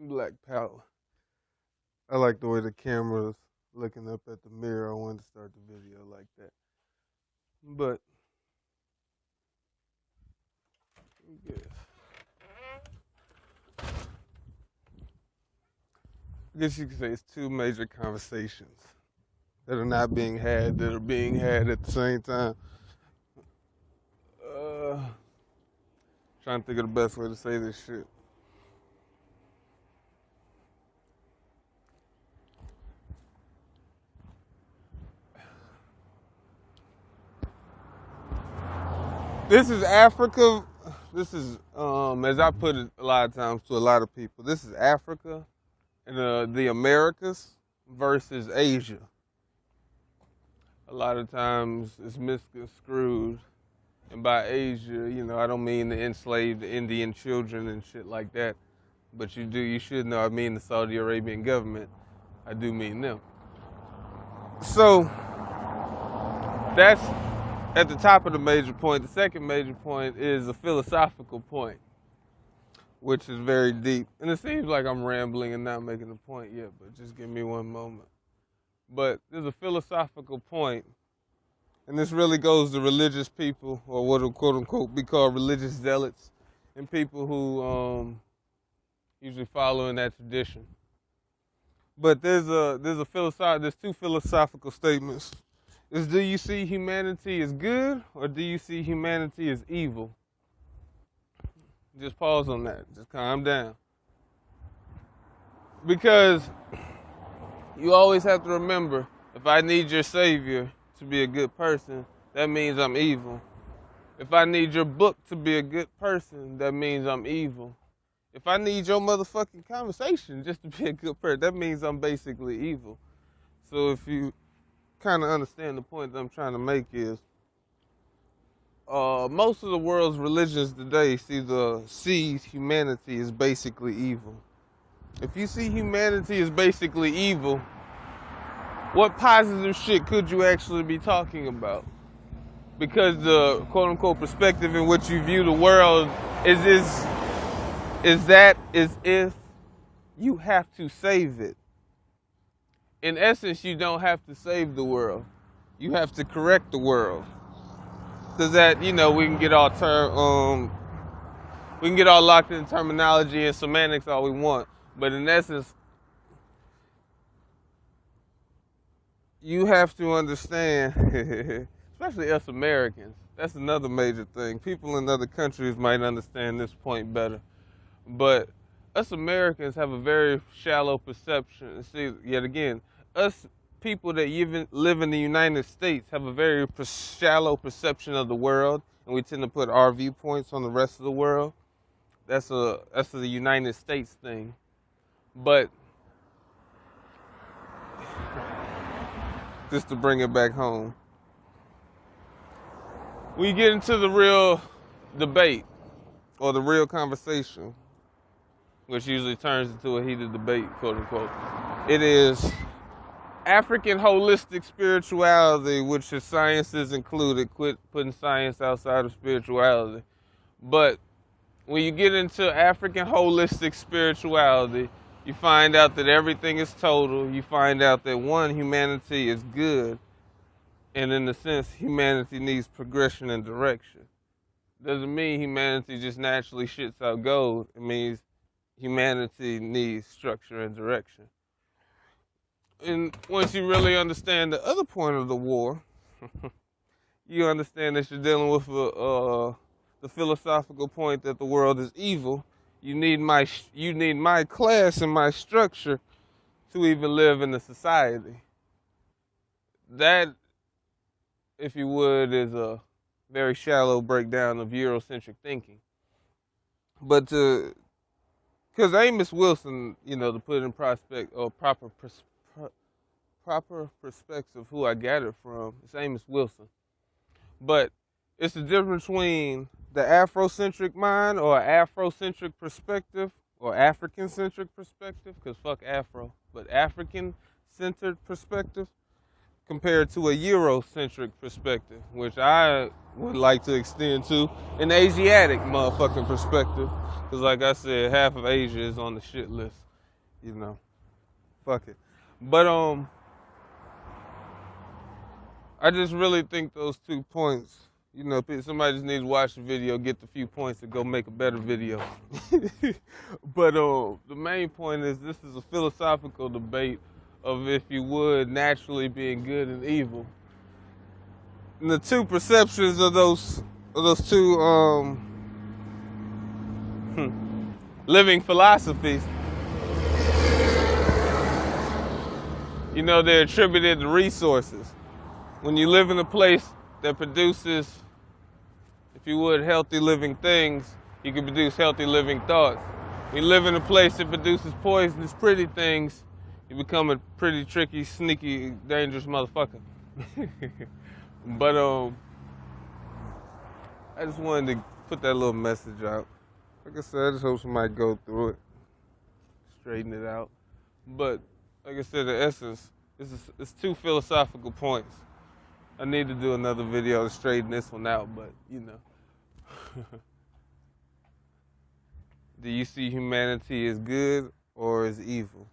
Black Power. I like the way the camera's looking up at the mirror. I wanted to start the video like that. But, yes. I guess you could say it's two major conversations that are not being had, that are being had at the same time. Trying to think of the best way to say this shit. This is Africa. This is, as I put it a lot of times to a lot of people, this is Africa and the Americas versus Asia. A lot of times it's misconstrued. And by Asia, I don't mean the enslaved Indian children and shit like that. But you should know I mean the Saudi Arabian government. I do mean them. So, that's at the top of the major point. The second major point is a philosophical point, which is very deep. And it seems like I'm rambling and not making a point yet, but just give me one moment. But there's a philosophical point, and this really goes to religious people, or what will quote unquote be called religious zealots, and people who usually follow in that tradition. But there's two philosophical statements. Is, do you see humanity as good, or do you see humanity as evil? Just pause on that. Just calm down. Because you always have to remember, if I need your savior to be a good person, that means I'm evil. If I need your book to be a good person, that means I'm evil. If I need your motherfucking conversation just to be a good person, that means I'm basically evil. So if you kind of understand the point that I'm trying to make is, most of the world's religions today see humanity as basically evil. If you see humanity as basically evil, what positive shit could you actually be talking about? Because the quote-unquote perspective in which you view the world is if you have to save it. In essence, you don't have to save the world. You have to correct the world. Because that, we can get all locked in terminology and semantics all we want. But in essence, you have to understand, especially us Americans, that's another major thing. People in other countries might understand this point better. But us Americans have a very shallow perception. See, yet again, us people that even live in the United States have a very shallow perception of the world, and we tend to put our viewpoints on the rest of the world. That's a United States thing. But just to bring it back home, we get into the real debate or the real conversation, which usually turns into a heated debate, quote unquote. It is African holistic spirituality, which is sciences included. Quit putting science outside of spirituality. But when you get into African holistic spirituality, you find out that everything is total. You find out that one, humanity is good, and in a sense, humanity needs progression and direction. Doesn't mean humanity just naturally shits out gold. It means humanity needs structure and direction. And once you really understand the other point of the war, you understand that you're dealing with the philosophical point that the world is evil. You need my class and my structure to even live in the society. That, if you would, is a very shallow breakdown of Eurocentric thinking. But because Amos Wilson, to put it in proper perspective, who I got it from, it's Amos Wilson. But it's the difference between the Afrocentric mind or Afrocentric perspective or African-centric perspective, because fuck Afro, but African-centered perspective compared to a Eurocentric perspective, which I would like to extend to an Asiatic motherfucking perspective, because like I said, half of Asia is on the shit list. you know, fuck it. But I just really think those 2 points, you know, somebody just needs to watch the video, get the few points, and go make a better video. But the main point is this is a philosophical debate of, if you would, naturally being good and evil. And the two perceptions of those two living philosophies, you know, they're attributed to resources. When you live in a place that produces, if you would, healthy living things, you can produce healthy living thoughts. When you live in a place that produces poisonous, pretty things, you become a pretty tricky, sneaky, dangerous motherfucker. But I just wanted to put that little message out. Like I said, I just hope somebody go through it, straighten it out. But like I said, the essence, it's 2 philosophical points. I need to do another video to straighten this one out, but you know. Do you see humanity as good or as evil?